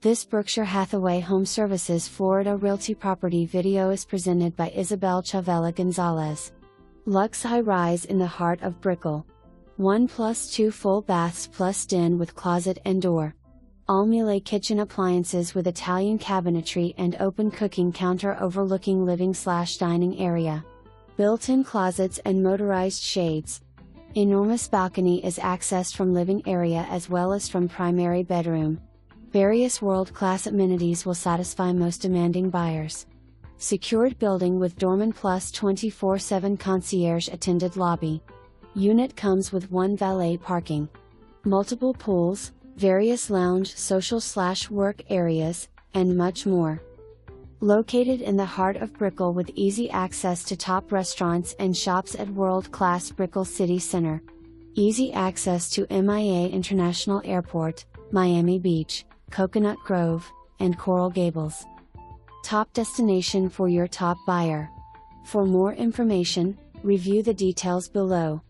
This Berkshire Hathaway HomeServices Florida Realty property video is presented by Isabel Chavela Gonzalez. Luxe high-rise in the heart of Brickell. 1+2 full baths plus den with closet and door. All MIELE kitchen appliances with Italian cabinetry and open cooking counter overlooking living/dining area. Built-in closets and motorized shades. Enormous balcony is accessed from living area as well as from primary bedroom. Various world-class amenities will satisfy most demanding buyers. Secured building with doorman plus 24/7 concierge attended lobby. Unit comes with one valet parking. Multiple pools, various lounge, social/work areas, and much more. Located in the heart of Brickell with easy access to top restaurants and shops at world-class Brickell City Center. Easy access to MIELE International Airport, Miami Beach, Coconut Grove, and Coral Gables. Top destination for your top buyer. For more information, review the details below.